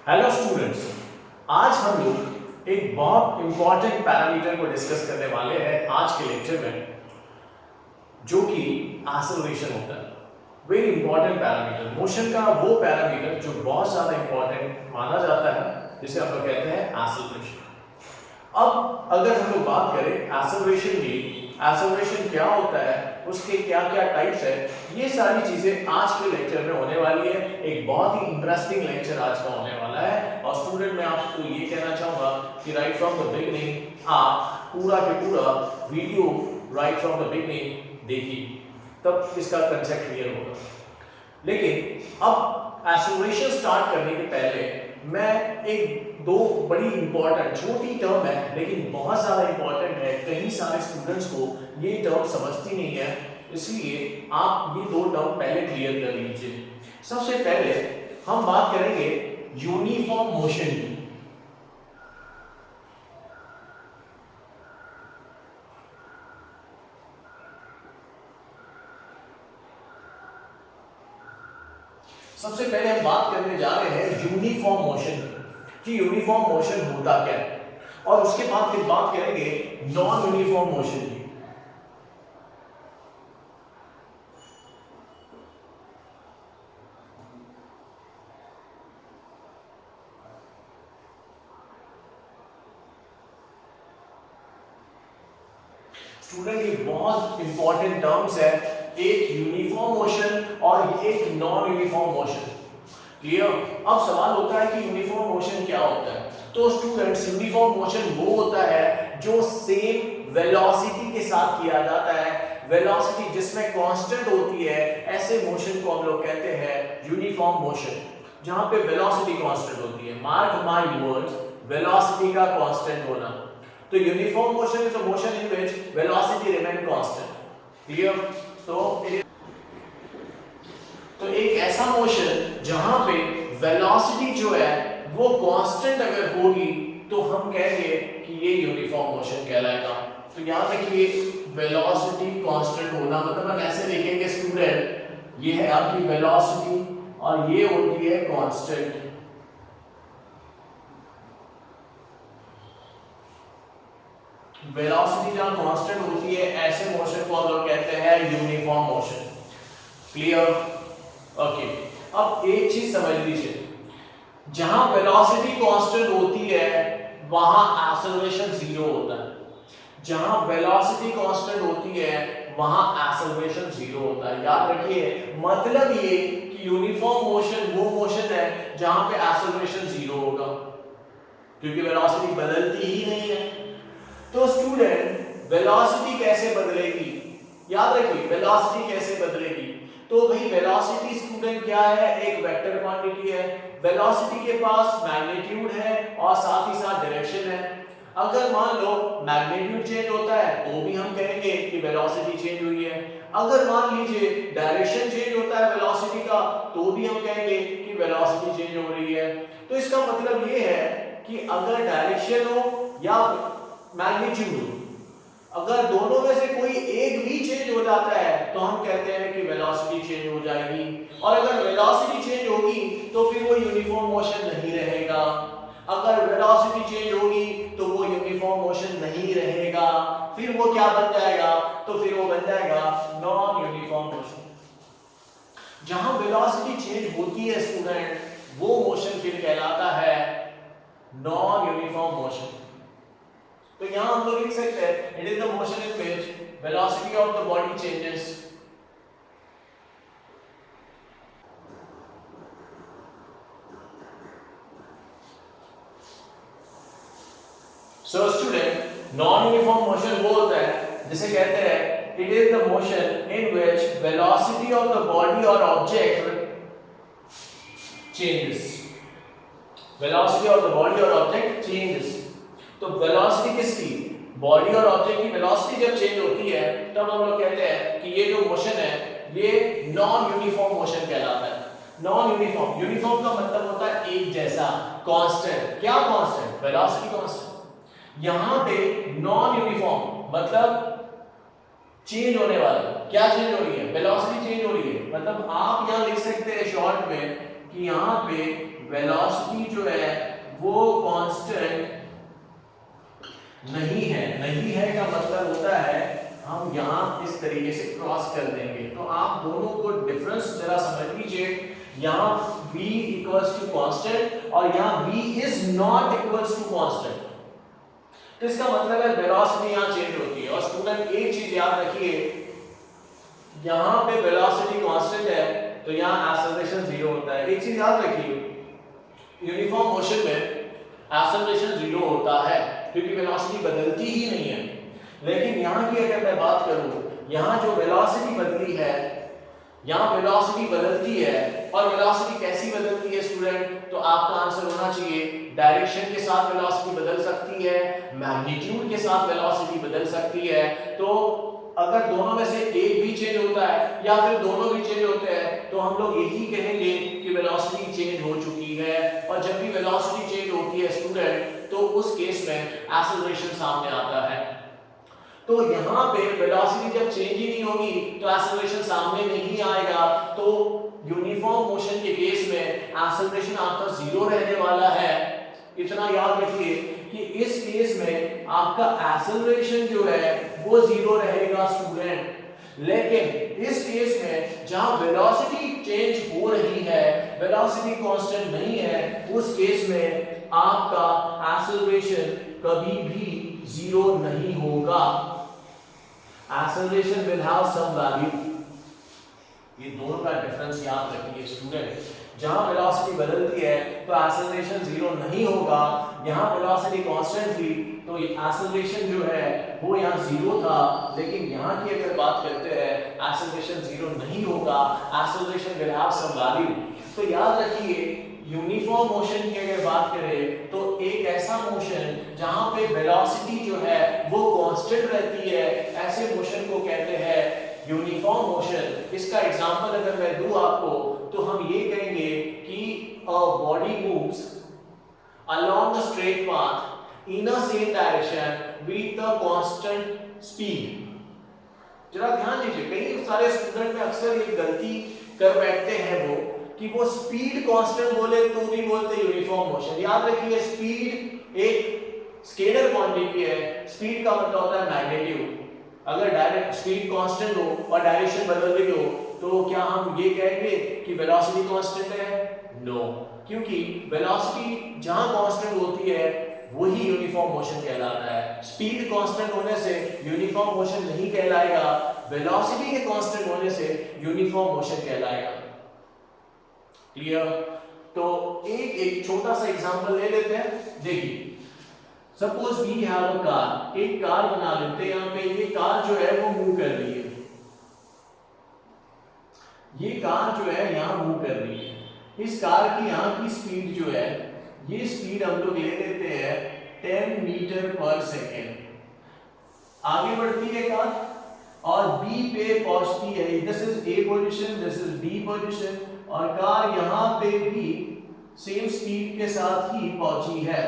Hello students, आज हम लोग एक बहुत इंपॉर्टेंट पैरामीटर को डिस्कस करने वाले हैं आज के लेक्चर में, जो कि एक्सेलरेशन होता है। वेरी इंपॉर्टेंट पैरामीटर, मोशन का वो पैरामीटर जो बहुत ज़्यादा इंपॉर्टेंट माना जाता है, जिसे हम लोग कहते हैं एक्सेलरेशन। अब अगर हम लोग बात करें एक्सेलरेशन की, एक्सेलरेशन क्या होता है, उसके क्या क्या टाइप्स है, ये सारी चीजें आज के लेक्चर में होने वाली है। एक बहुत ही इंटरेस्टिंग लेक्चर आज का होने वाला है। और स्टूडेंट, मैं आपको ये कहना चाहूंगा कि राइट फ्रॉम द बिगिनिंग आप पूरा के पूरा video right from the beginning देखिए, तब इसका कंसेप्ट क्लियर होगा। लेकिन अब एक्सेलरेशन स्टार्ट करने के पहले मैं एक दो बड़ी इंपॉर्टेंट, छोटी टर्म है लेकिन बहुत ज़्यादा इंपॉर्टेंट है, कई सारे स्टूडेंट्स को ये टर्म समझती नहीं है, इसलिए आप ये दो टर्म पहले क्लियर कर लीजिए। सबसे पहले हम बात करेंगे यूनिफॉर्म मोशन की। सबसे पहले हम बात करने जा रहे हैं यूनिफॉर्म मोशन की, यूनिफॉर्म मोशन होता क्या है, और उसके बाद फिर बात करेंगे नॉन यूनिफॉर्म मोशन की। स्टूडेंट, ये बहुत इंपॉर्टेंट टर्म्स है, एक यूनिफॉर्म मोशन और एक नॉन यूनिफॉर्म मोशन। क्लियर? अब सवाल होता है कि यूनिफॉर्म मोशन क्या होता है। तो स्टूडेंट्स, यूनिफॉर्म मोशन वो होता है जो सेम वेलोसिटी के साथ किया जाता है, वेलोसिटी जिसमें कांस्टेंट होती है, ऐसे मोशन को हम लोग कहते हैं यूनिफॉर्म मोशन, जहां पे वेलोसिटी कांस्टेंट होती है। मार्क माय वर्ड्स, वेलोसिटी का कांस्टेंट होना। तो uniform motion is a motion in which velocity remain constant. Clear? तो एक ऐसा मोशन जहां पे वेलोसिटी जो है वो कांस्टेंट अगर होगी तो हम कहेंगे कि ये यूनिफॉर्म मोशन कहलाएगा। तो याद रखिए, वेलोसिटी कांस्टेंट होना मतलब हम ऐसे लिखेंगे स्टूडेंट, ये है आपकी वेलोसिटी और ये होती है कांस्टेंट। वेलोसिटी जहां कांस्टेंट होती है, ऐसे मोशन को हम लोग कहते हैं यूनिफॉर्म मोशन। क्लियर? ओके, अब एक चीज समझ लीजिए, जहां वेलोसिटी कांस्टेंट होती है वहां एक्सेलरेशन जीरो होता है। जहां वेलोसिटी कांस्टेंट होती है वहां एक्सेलरेशन जीरो होता है। याद रखिए, मतलब ये कि यूनिफॉर्म मोशन वो मोशन है जहां पे एक्सेलरेशन जीरो होगा, क्योंकि वेलोसिटी बदलती ही नहीं है। तो स्टूडेंट, वेलोसिटी कैसे बदलेगी? याद रखिए, वेलोसिटी कैसे बदलेगी? तो भाई वेलोसिटी स्टूडेंट क्या है? एक वेक्टर क्वांटिटी है। वेलोसिटी के पास मैग्नीट्यूड है और साथ ही साथ डायरेक्शन है। अगर मान लो मैग्नीट्यूड चेंज होता है तो भी हम कहेंगे कि वेलोसिटी चेंज हुई है। अगर मान लीजिए डायरेक्शन चेंज होता है वेलोसिटी का, तो भी हम कहेंगे कि वेलोसिटी चेंज हो रही है। तो इसका मतलब ये है कि अगर डायरेक्शन हो या मैग्नीट्यूड हो, अगर दोनों में से कोई एक भी चेंज हो जाता है तो हम कहते हैं कि वेलोसिटी चेंज हो जाएगी। और अगर वेलोसिटी चेंज होगी तो फिर वो यूनिफॉर्म मोशन नहीं रहेगा। अगर वेलोसिटी चेंज होगी तो वो यूनिफॉर्म मोशन नहीं रहेगा, फिर वो क्या बन जाएगा? तो फिर वो बन जाएगा नॉन यूनिफॉर्म मोशन। जहां वेलोसिटी चेंज होती है स्टूडेंट, वो मोशन फिर कहलाता है नॉन यूनिफॉर्म मोशन। तो यहां हम लोग लिख सकते हैं, it is the motion in which velocity of the body changes. So student, non uniform motion वो होता है जिसे कहते हैं it is the motion in which velocity of the body और object changes. Velocity of the body और object changes. तो velocity किसकी? बॉडी और ऑब्जेक्ट की वेलोसिटी जब चेंज होती है तब हम लोग कहते हैं कि ये जो मोशन है ये नॉन यूनिफॉर्म मोशन कहलाता है। नॉन यूनिफॉर्म, यूनिफॉर्म का मतलब होता है एक जैसा, कांस्टेंट। क्या कांस्टेंट? Velocity constant. यहां पे नॉन यूनिफॉर्म मतलब चेंज होने वाला। क्या चेंज हो रही है? वेलोसिटी चेंज हो रही है। मतलब आप यहां लिख सकते हैं शॉर्ट में कि यहां पे वेलोसिटी जो है वो कांस्टेंट नहीं है का मतलब होता है हम यहाँ इस तरीके से क्रॉस कर देंगे। तो आप दोनों को डिफरेंस जरा समझ लीजिए, यहाँ v इक्वल्स टू कांस्टेंट और यहाँ v is not equals to constant. तो इसका मतलब है वेलोसिटी यहाँ चेंज होती है। और स्टूडेंट एक चीज याद रखिए, यहाँ पे वेलोसिटी कांस्टेंट है तो यहाँ एक्सेलरेशन 0 होता है। एक चीज याद रखिए, यूनिफॉर्म मोशन में एक्सेलरेशन 0 होता है क्योंकि वेलोसिटी बदलती ही नहीं है। लेकिन यहाँ की अगर मैं बात करूँ, यहाँ जो वेलोसिटी बदली है, यहाँ वेलोसिटी बदलती है। और वेलोसिटी कैसी बदलती है स्टूडेंट? तो आपका आंसर होना चाहिए डायरेक्शन के साथ वेलोसिटी बदल सकती है, मैग्नीट्यूड के साथ वेलोसिटी बदल सकती है। तो अगर दोनों में से एक भी चेंज होता है या फिर दोनों भी चेंज होते हैं तो हम लोग यही कहेंगे कि वेलोसिटी चेंज हो चुकी है। और जब भी वेलोसिटी चेंज होती है स्टूडेंट तो उस केस में एक्सेलरेशन सामने आता है। तो यहाँ पे वेलोसिटी जब चेंज ही नहीं होगी तो एक्सेलरेशन सामने नहीं आएगा। तो यूनिफॉर्म मोशन के केस में एक्सेलरेशन आपका 0 रहने वाला है। इतना याद रखिए कि इस केस में आपका एक्सेलरेशन जो है वो 0 रहेगा स्टूडेंट। लेकिन इस केस में जहां वेलोसिटी चेंज हो रही है, वेलोसिटी कांस्टेंट नहीं है, उस केस में आपका एक्सेलरेशन कभी भी 0 नहीं होगा। Acceleration will have some value. ये दोनों का डिफरेंस याद रखिए स्टूडेंट। जहां वेलोसिटी बदलती है तो एक्सेलरेशन 0 नहीं होगा, यहां वेलोसिटी कांस्टेंट थी तो ये एक्सेलरेशन जो है वो यहाँ 0 था। लेकिन यहाँ की अगर बात करते हैं एक्सेलरेशन 0 नहीं होगा, acceleration will have some value. तो याद रखिए यूनिफॉर्म मोशन की अगर बात करें तो एक ऐसा मोशन जहां पे वेलोसिटी जो है वो कांस्टेंट रहती है, ऐसे मोशन को कहते हैं यूनिफॉर्म मोशन। इसका एग्जांपल अगर मैं दूं आपको तो हम ये कहेंगे कि a body moves along a straight path in a same direction with a constant speed। जरा ध्यान दीजिए, कई सारे स्टूडेंट में अक्सर ये गलती कर बैठते हैं कि वो स्पीड कांस्टेंट बोले तो नहीं बोलते यूनिफॉर्म मोशन। याद रखिए स्पीड एक स्केलर क्वांटिटी है, स्पीड का मतलब होता है मैग्नीट्यूड। अगर डायरेक्ट स्पीड कांस्टेंट हो और डायरेक्शन बदल रही हो तो क्या हम ये कहेंगे कि वेलोसिटी कांस्टेंट है? नो, क्योंकि वेलोसिटी जहां कांस्टेंट होती है वही यूनिफॉर्म मोशन कहलाता है। स्पीड कांस्टेंट होने से यूनिफॉर्म मोशन नहीं कहलाएगा, वेलोसिटी के कांस्टेंट होने से यूनिफॉर्म मोशन कहलाएगा। क्लियर? तो एक छोटा सा एग्जांपल ले लेते हैं। देखिए suppose we have a car, एक कार बना लेते हैं। यहाँ पे ये कार जो है वो मूव कर रही है, ये कार जो है यहाँ मूव कर रही है। इस कार की यहाँ की स्पीड जो है, ये स्पीड हम लोग ले लेते हैं 10 मीटर पर सेकेंड। आगे बढ़ती है कार और बी पे पहुंचती है। This is A position, this is B position और कार यहाँ पे भी सेम स्पीड के साथ ही पहुंची है।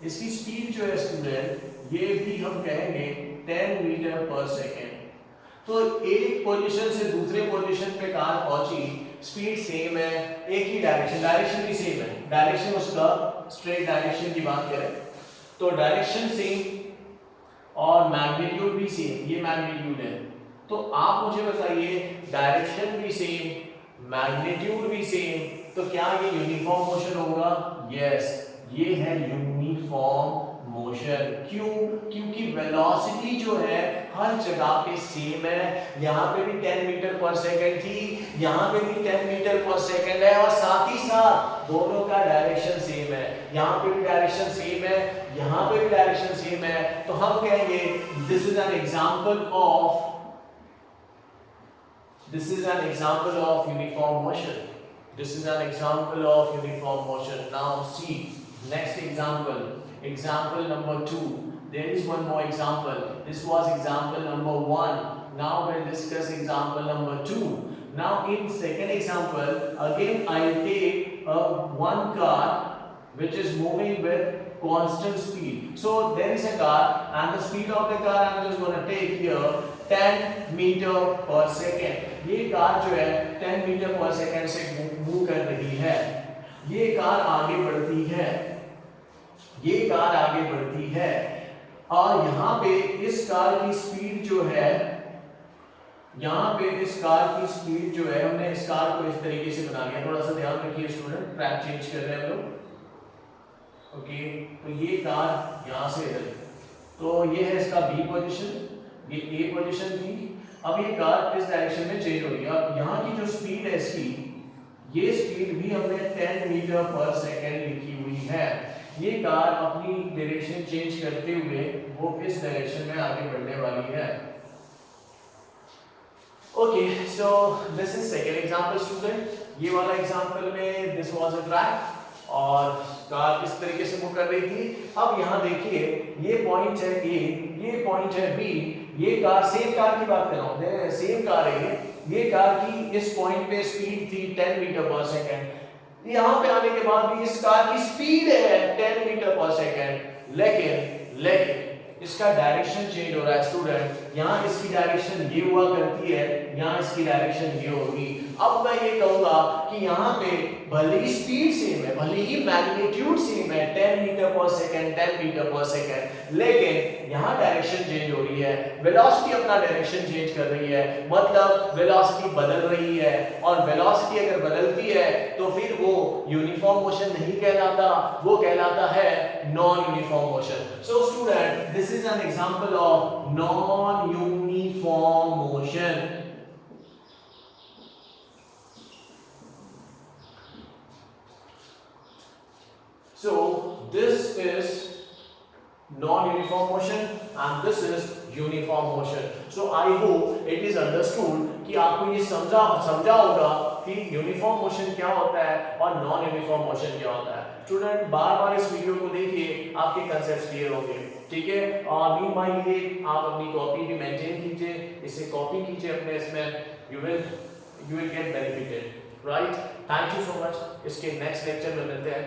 इसकी स्पीड जो है स्टूडेंट ये भी हम कहेंगे 10 मीटर पर सेकेंड। तो एक पोजीशन से दूसरे पोजीशन पे कार पहुंची, स्पीड सेम है, एक ही डायरेक्शन भी सेम है। डायरेक्शन उसका स्ट्रेट डायरेक्शन की बात करें तो डायरेक्शन सेम और मैग्नीट्यूड भी सेम, ये मैग्नीट्यूड है। तो आप मुझे बताइए डायरेक्शन भी सेम, मैग्नीट्यूड भी सेम, तो क्या ये यूनिफॉर्म मोशन होगा? यस, ये है यूनिफॉर्म मोशन। क्यों? क्योंकि वेलोसिटी जो है हर जगह पे सेम है। यहाँ पे भी 10 मीटर पर सेकेंड थी, यहाँ पे भी 10 मीटर पर सेकेंड है और साथ ही साथ दोनों का डायरेक्शन सेम है। यहाँ पे भी डायरेक्शन सेम है, यहाँ पे भी डायरेक्शन सेम है। तो हम कहेंगे this is an example of uniform motion. This is an example of uniform motion. Now see next example. Example number 2. There is one more example. This was example number 1. Now we'll discuss example number 2. Now in second example, again I take one car which is moving with constant speed. So there is a car and the speed of the car I'm just going to take here 10 meter per second. ये car जो है 10 metre पर second से move कर रही है। ये car आगे बढ़ती है, ये कार आगे बढ़ती है और यहाँ पे इस कार की स्पीड जो है, यहाँ पे इस कार की स्पीड जो है, हमने इस कार को इस तरीके से बना लिया। थोड़ा सा ध्यान रखिए स्टूडेंट, ट्रैक चेंज कर रहे हैं हम लोग। ओके, तो ये कार यहाँ से इधर, तो ये है इसका बी पोजीशन, ये ए पोजीशन थी। अब ये कार इस डायरेक्शन में चेंज हो गई। अब यहाँ की जो स्पीड है इसकी, ये स्पीड भी हमने 10 मीटर पर सेकेंड लिखी हुई है। ये कार अपनी डायरेक्शन चेंज करते हुए वो इस डायरेक्शन में आगे बढ़ने वाली है। Okay, so this is second example student. ये वाला एग्जांपल में दिस वाज अ ट्रैक और कार इस तरीके से मूव कर रही थी। अब यहाँ देखिए, ये पॉइंट है ए, ये पॉइंट है बी। ये कार, सेम कार की बात कर रहा हूँ, सेम कार है ये कार की इस पॉइंट पे स्पीड थी 10 मीटर पर सेकेंड। यहाँ पे आने के बाद भी इस कार की स्पीड है 10 मीटर पर सेकेंड, लेकिन इसका डायरेक्शन चेंज हो रहा है स्टूडेंट। यहाँ इसकी डायरेक्शन ये हुआ करती है, यहाँ इसकी डायरेक्शन ये होगी। अब मैं ये कहूंगा कि यहाँ पे भले ही स्पीड सेम है, भले ही मैग्नीट्यूड सेम है 10 मीटर पर सेकेंड, 10 मीटर पर सेकेंड, लेकिन यहाँ डायरेक्शन चेंज हो रही है। वेलोसिटी अपना डायरेक्शन चेंज कर रही है, मतलब वेलोसिटी बदल रही है। और वेलोसिटी अगर बदलती है तो फिर वो यूनिफॉर्म मोशन नहीं कहलाता, वो कहलाता है non uniform motion. So student, this is an example of non-uniform motion. So this is non-uniform motion and this is uniform motion. So I hope it is understood कि आपको ये समझा होगा कि यूनिफॉर्म मोशन क्या होता है और नॉन यूनिफॉर्म मोशन क्या होता है। स्टूडेंट बार-बार इस वीडियो को देखिए, आपके कंसेप्ट्स क्लियर होंगे, ठीक है। और मीनवाइल ये आप अपनी कॉपी भी मेंटेन कीजिए, इसे कॉपी कीजिए अपने इसमें, you will get benefited, right. Thank you so much. इसके नेक्स्ट लेक्चर में मिलते हैं।